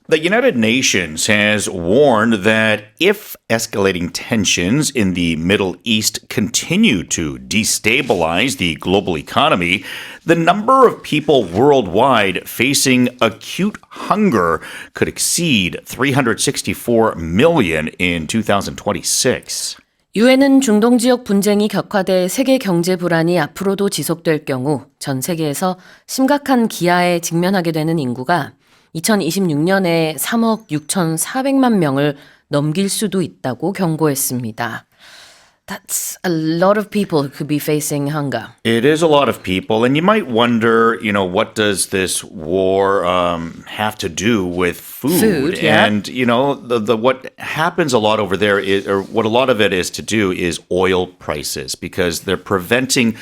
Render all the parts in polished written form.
The United Nations has warned that if escalating tensions in the Middle East continue to destabilize the global economy, the number of people worldwide facing acute hunger could exceed 364 million in 2026. 유엔은 중동 지역 분쟁이 격화돼 세계 경제 불안이 앞으로도 지속될 경우 전 세계에서 심각한 기아에 직면하게 되는 인구가 2026년에 3억 6,400만 명을 넘길 수도 있다고 경고했습니다. That's a lot of people who could be facing hunger. It is a lot of people, and you might wonder, what does this war have to do with food? Food, yeah. And the what happens a lot over there is, or what a lot of it is to do, is oil prices because they're preventing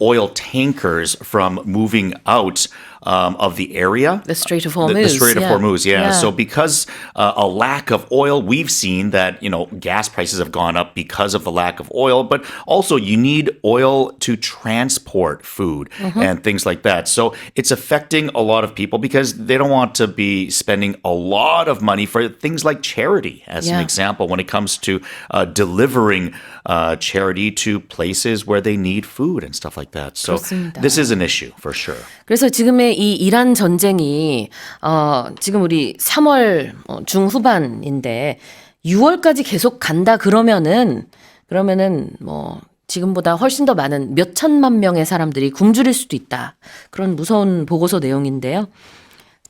oil tankers from moving out of the area. The Strait of Hormuz. The Strait of yeah. Hormuz, yeah. Yeah. So because a lack of oil, we've seen that, gas prices have gone up because of the lack of oil, but also you need oil to transport food and things like that. So it's affecting a lot of people because they don't want to be spending a lot of money for things like charity, as an Yeah. example, when it comes to delivering charity to places where they need food and stuff like that. So 그렇습니다. this is an issue for sure. 그래서 지금의 이 이란 전쟁이 지금 우리 3월 중후반인데 6월까지 계속 간다 그러면은 뭐 지금보다 훨씬 더 많은 몇 천만 명의 사람들이 굶주릴 수도 있다. 그런 무서운 보고서 내용인데요.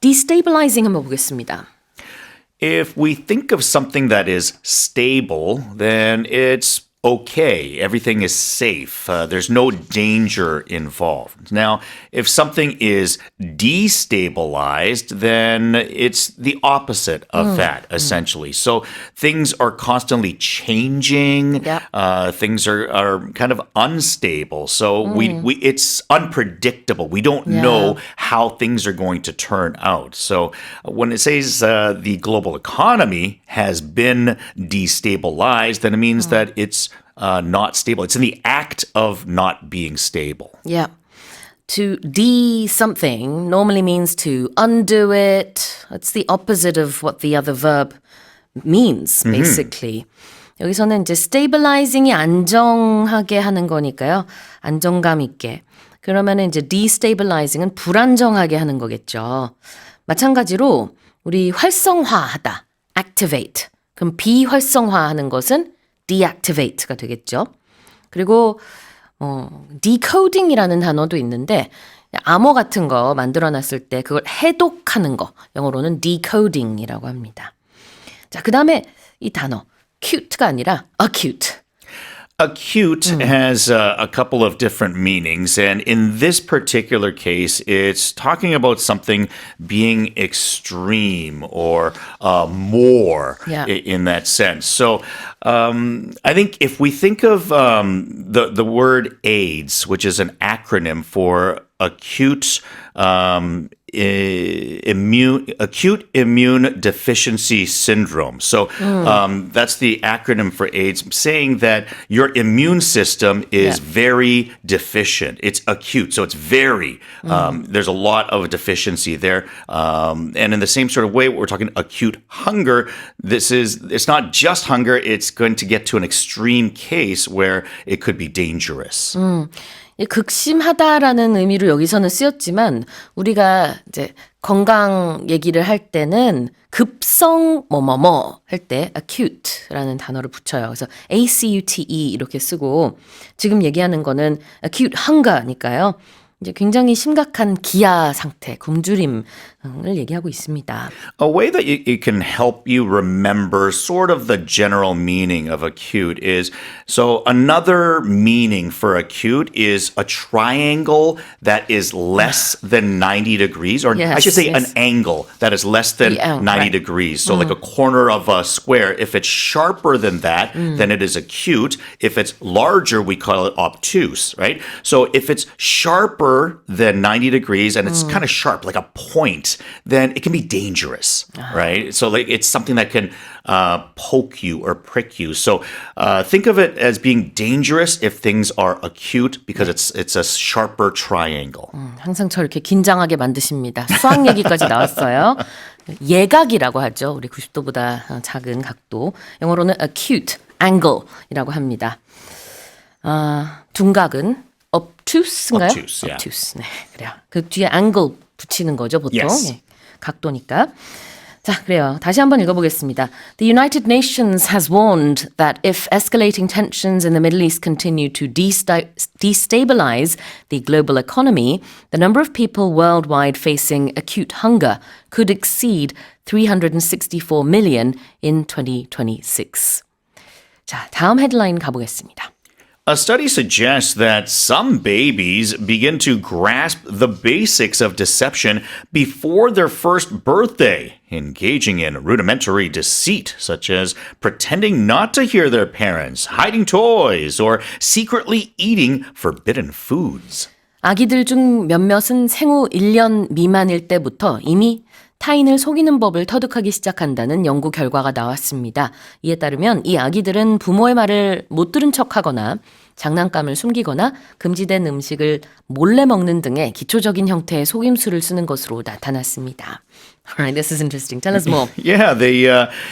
Destabilizing 한번 보겠습니다. If we think of something that is stable, then it's okay. Everything is safe. There's no danger involved. Now, if something is destabilized, then it's the opposite of that, essentially. So things are constantly changing. Yep. Things are kind of unstable. So we it's unpredictable. We don't know how things are going to turn out. So when it says the global economy has been destabilized, then it means that it's not stable. It's in the act of not being stable. Yeah. To something normally means to undo it. It's the opposite of what the other verb means, basically. 여기서는 이제 stabilizing이 안정하게 하는 거니까요. 안정감 있게. 그러면은 이제 destabilizing은 불안정하게 하는 거겠죠. 마찬가지로 우리 활성화하다, activate. 그럼 비활성화하는 것은 deactivate가 되겠죠. 그리고 decoding이라는 단어도 있는데 암호 같은 거 만들어놨을 때 그걸 해독하는 거 영어로는 decoding이라고 합니다. 자, 그 다음에 이 단어 cute가 아니라 acute. Acute has a couple of different meanings, and in this particular case, it's talking about something being extreme or more in that sense. So I think if we think of the word AIDS, which is an acronym for acute immune deficiency syndrome. So that's the acronym for AIDS, saying that your immune system is very deficient. It's acute, so it's very, there's a lot of deficiency there. And in the same sort of way, we're talking acute hunger. It's not just hunger, it's going to get to an extreme case where it could be dangerous. 극심하다라는 의미로 여기서는 쓰였지만 우리가 이제 건강 얘기를 할 때는 급성 뭐뭐뭐 할 때 acute라는 단어를 붙여요. 그래서 acute 이렇게 쓰고 지금 얘기하는 거는 acute hunger니까요. 이제 굉장히 심각한 기아 상태, 굶주림을 얘기하고 있습니다. A way that it can help you remember sort of the general meaning of acute is, so another meaning for acute is a triangle that is less than 90 degrees, or I should say an angle that is less than 90 degrees. So like a corner of a square, if it's sharper than that, then it is acute. If it's larger, we call it obtuse, right? So if it's sharper than 90 degrees and it's kind of sharp, like a point, then it can be dangerous, right? So like it's something that can poke you or prick you. So think of it as being dangerous if things are acute because it's a sharper triangle. 항상 저 이렇게 긴장하게 만드십니다. 수학 얘기까지 나왔어요. 예각이라고 하죠. 우리 90도보다 작은 각도. 영어로는 acute angle이라고 합니다. 둔각은 obtuse인가요? Obtuse, yeah. obtuse. 네, 그래요. 그 뒤에 angle 붙이는 거죠, 보통. Yes. 예, 각도니까. 자, 그래요. 다시 한번 읽어보겠습니다. The United Nations has warned that if escalating tensions in the Middle East continue to destabilize the global economy, the number of people worldwide facing acute hunger could exceed 364 million in 2026. 자, 다음 헤드라인 가보겠습니다. A study suggests that some babies begin to grasp the basics of deception before their first birthday, engaging in rudimentary deceit, such as pretending not to hear their parents, hiding toys, or secretly eating forbidden foods. 아기들 중 몇몇은 생후 1년 미만일 때부터 이미 타인을 속이는 법을 터득하기 시작한다는 연구 결과가 나왔습니다. 이에 따르면 이 아기들은 부모의 말을 못 들은 척하거나 장난감을 숨기거나 금지된 음식을 몰래 먹는 등의 기초적인 형태의 속임수를 쓰는 것으로 나타났습니다. Alright, this is interesting. Tell us more. Yeah, they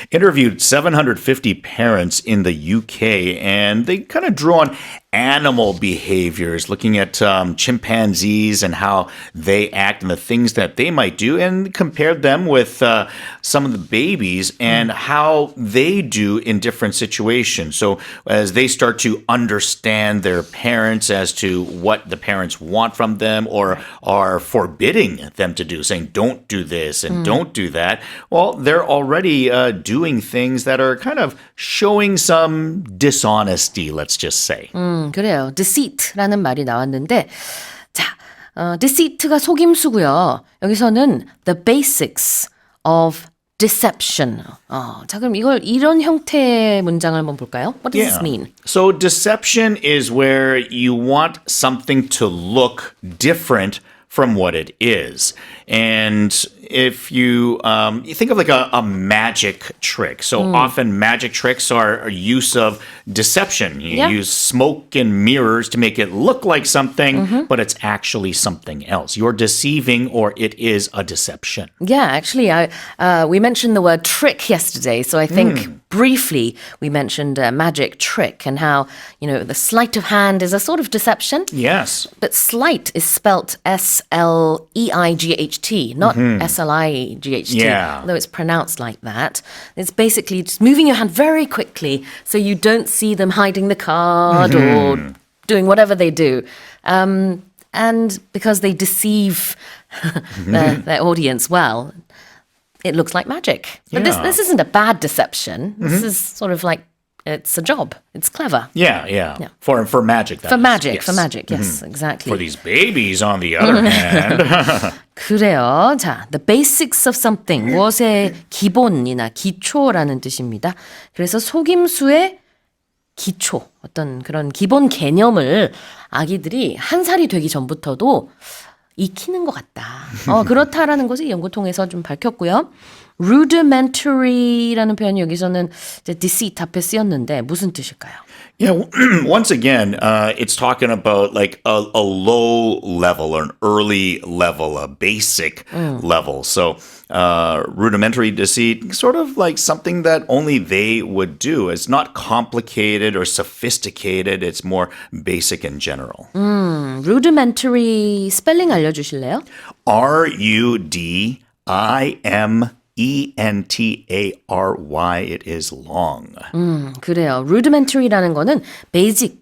interviewed 750 parents in the UK, and they kind of drew on animal behaviors, looking at chimpanzees and how they act and the things that they might do, and compared them with some of the babies and how they do in different situations. So as they start to understand their parents as to what the parents want from them or are forbidding them to do, saying, don't do this and don't do that, well, they're already doing things that are kind of showing some dishonesty, let's just say. 그래요. deceit라는 말이 나왔는데 자, deceit가 속임수고요. 여기서는 the basics of deception. 자, 그럼 이걸 이런 형태의 문장을 한번 볼까요? What does this mean? So deception is where you want something to look different from what it is. And if you think of like a magic trick. So often magic tricks are a use of deception. You use smoke and mirrors to make it look like something, but it's actually something else. You're deceiving or it is a deception. Yeah, actually, we mentioned the word trick yesterday, so I think briefly we mentioned a magic trick and how, you know, the sleight of hand is a sort of deception. Yes. But sleight is spelt S-L-E-I-G-H-T, not S-L-I-G-H-T, Yeah. although it's pronounced like that. It's basically just moving your hand very quickly so you don't see them hiding the card or doing whatever they do. And because they deceive their audience well, it looks like magic. But Yeah. this isn't a bad deception. This is sort of like, it's a job. It's clever. Yeah. For magic. that For is. magic, Yes. exactly. For these babies, on the other hand. 그래요. 자, the basics of something, 무엇의 기본이나 기초라는 뜻입니다. 그래서 속임수의 기초, 어떤 그런 기본 개념을 아기들이 한 살이 되기 전부터도 익히는 것 같다. 그렇다라는 것을 연구 통해서 좀 밝혔고요. rudimentary라는 표현이 여기서는 이제 deceit 앞에 쓰였는데 무슨 뜻일까요? Yeah, once again, it's talking about like a low level or an early level, a basic level. So rudimentary deceit, sort of like something that only they would do. It's not complicated or sophisticated. It's more basic in general. rudimentary 스펠링 알려주실래요? Rudimentary. It is long. 그래요. rudimentary라는 거는 basic,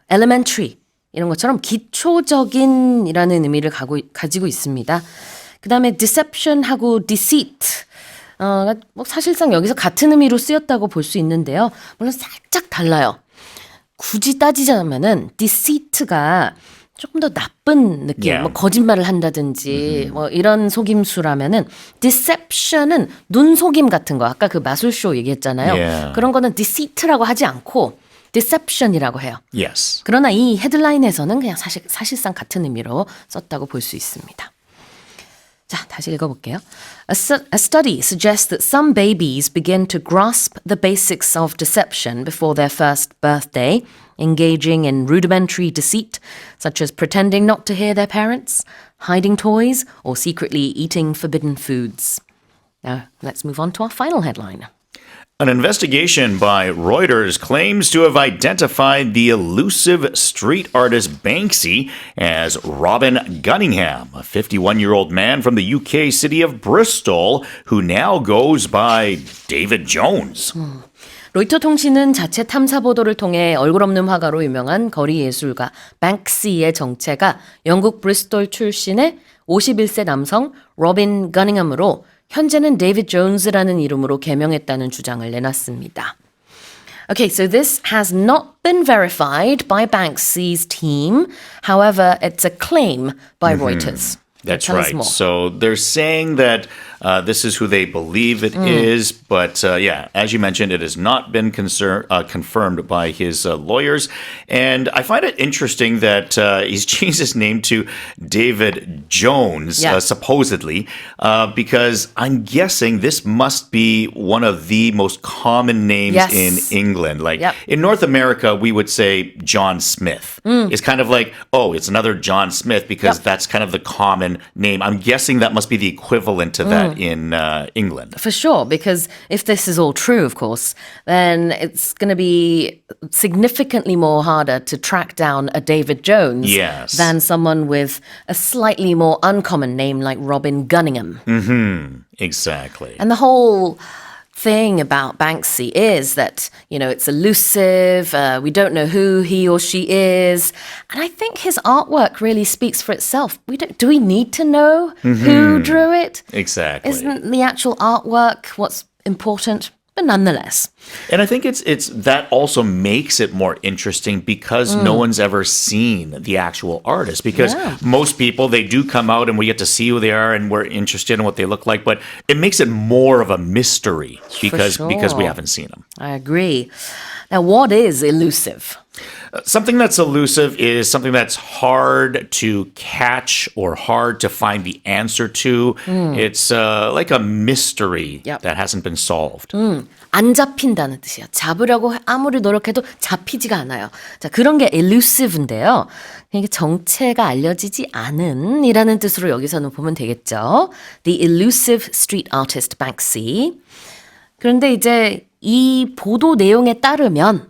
elementary 이런 것처럼 기초적인이라는 의미를 가지고 있습니다. 그 다음에 deception하고 deceit. 뭐 사실상 여기서 같은 의미로 쓰였다고 볼 수 있는데요. 물론 살짝 달라요. 굳이 따지자면은 deceit가 조금 더 나쁜 느낌, Yeah. 뭐 거짓말을 한다든지 뭐 이런 속임수라면은 deception은 눈속임 같은 거, 아까 그 마술쇼 얘기했잖아요. Yeah. 그런 거는 deceit라고 하지 않고 deception이라고 해요. Yes. 그러나 이 헤드라인에서는 그냥 사실상 같은 의미로 썼다고 볼 수 있습니다. 자, 다시 읽어볼게요. A study suggests that some babies begin to grasp the basics of deception before their first birthday, engaging in rudimentary deceit, such as pretending not to hear their parents, hiding toys, or secretly eating forbidden foods. Now, let's move on to our final headline. An investigation by Reuters claims to have identified the elusive street artist Banksy as Robin Gunningham, a 51-year-old man from the UK city of Bristol, who now goes by David Jones. 로이터 통신은 자체 탐사 보도를 통해 얼굴 없는 화가로 유명한 거리 예술가 뱅크시의 정체가 영국 브리스톨 출신의 51세 남성 로빈 거닝엄으로 현재는 데이비드 존스라는 이름으로 개명했다는 주장을 내놨습니다. Okay, so this has not been verified by Banksy's team. However, it's a claim by Reuters. That's Tell us right. more. So they're saying that this is who they believe it is, but yeah, as you mentioned, it has not been confirmed by his lawyers. And I find it interesting that he's changed his name to David Jones, Yeah. supposedly, because I'm guessing this must be one of the most common names Yes. in England. Like Yep. in North America, we would say John Smith. It's kind of like, oh, it's another John Smith because Yep. that's kind of the common name. I'm guessing that must be the equivalent to that in England. For sure, because if this is all true, of course, then it's going to be significantly more harder to track down a David Jones Yes. than someone with a slightly more uncommon name like Robin Gunningham. Exactly. And the whole thing about Banksy is that, you know, it's elusive. We don't know who he or she is. And I think his artwork really speaks for itself. Do we need to know who drew it? Exactly. Isn't the actual artwork what's important? But nonetheless. And I think it's that also makes it more interesting because no one's ever seen the actual artist. Because Yeah. most people, they do come out and we get to see who they are and we're interested in what they look like, but it makes it more of a mystery because we sure. haven't seen them. I agree. Now, what is elusive? Something that's elusive is something that's hard to catch or hard to find the answer to. It's like a mystery Yep. that hasn't been solved. 안 잡힌다는 뜻이에요. 잡으려고 아무리 노력해도 잡히지가 않아요. 자, 그런 게 elusive인데요. 이게 정체가 알려지지 않은 이라는 뜻으로 여기서는 보면 되겠죠. The elusive street artist Banksy. 그런데 이제 이 보도 내용에 따르면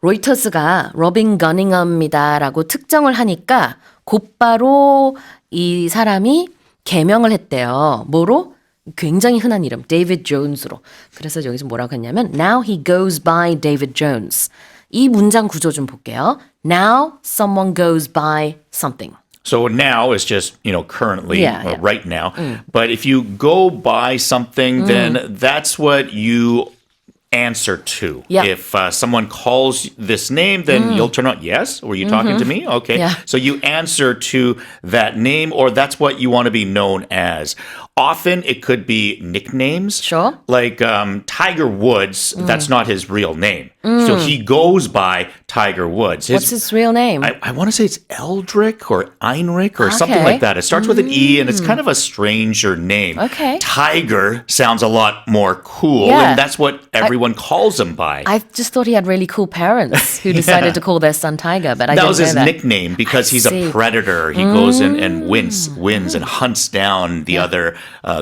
로이터스가 로빈 거닝엄이다라고 특정을 하니까 곧바로 이 사람이 개명을 했대요. 뭐로? 굉장히 흔한 이름, 데이비드 존스로. 그래서 여기서 뭐라고 했냐면 Now he goes by David Jones. 이 문장 구조 좀 볼게요. Now someone goes by something. So now is just, currently, Yeah, or yeah. right now. But if you go by something, then that's what you answer to. Yeah. If someone calls this name, then you'll turn on, yes, were you talking to me? Okay. Yeah. So you answer to that name, or that's what you want to be known as. Often it could be nicknames. Sure. Like Tiger Woods, that's not his real name. So he goes by Tiger Woods. What's his real name? I want to say it's Eldrick or Heinrich or something Okay. like that. It starts with an E and it's kind of a stranger name. Okay. Tiger sounds a lot more cool, Yeah. and that's what everyone calls him by. I just thought he had really cool parents who decided to call their son Tiger, but I that didn't was know his that. nickname because he's see. a predator. He goes in and wins and hunts down the other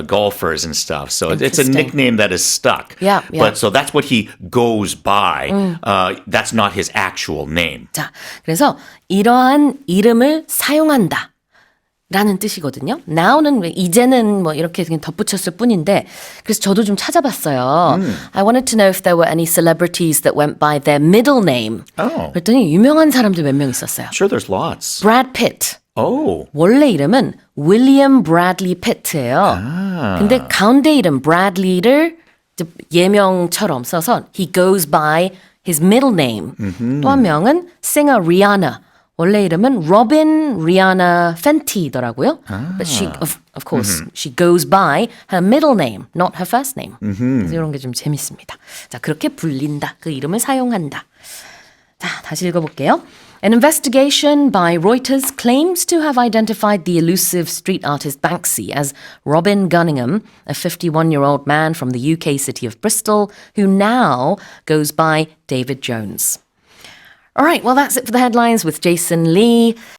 golfers and stuff. So it's a Interesting. nickname that is stuck. Yeah, yeah. But so that's what he goes by. That's not his actual name. 자, 그래서 이러한 이름을 사용한다. 라는 뜻이거든요. now는 이제는 뭐 이렇게 그냥 덧붙였을 뿐인데 그래서 저도 좀 찾아봤어요. I wanted to know if there were any celebrities that went by their middle name. Oh. 그랬더니 유명한 사람들 몇 명 있었어요. Sure, there's lots. Brad Pitt. Oh. 원래 이름은 윌리엄 브래들리 피트예요. 근데 가운데 이름 브래들리를 예명처럼 써서 he goes by his middle name. 또 한 명은 singer Rihanna. 원래 이름은 로빈 리아나 펜티더라고요. But she, of course, she goes by her middle name, not her first name. 그래서 이런 게 좀 재밌습니다. 자, 그렇게 불린다. 그 이름을 사용한다. 자, 다시 읽어볼게요. An investigation by Reuters claims to have identified the elusive street artist Banksy as Robin Gunningham, a 51-year-old man from the UK city of Bristol, who now goes by David Jones. All right, well, that's it for the headlines with Jason Lee.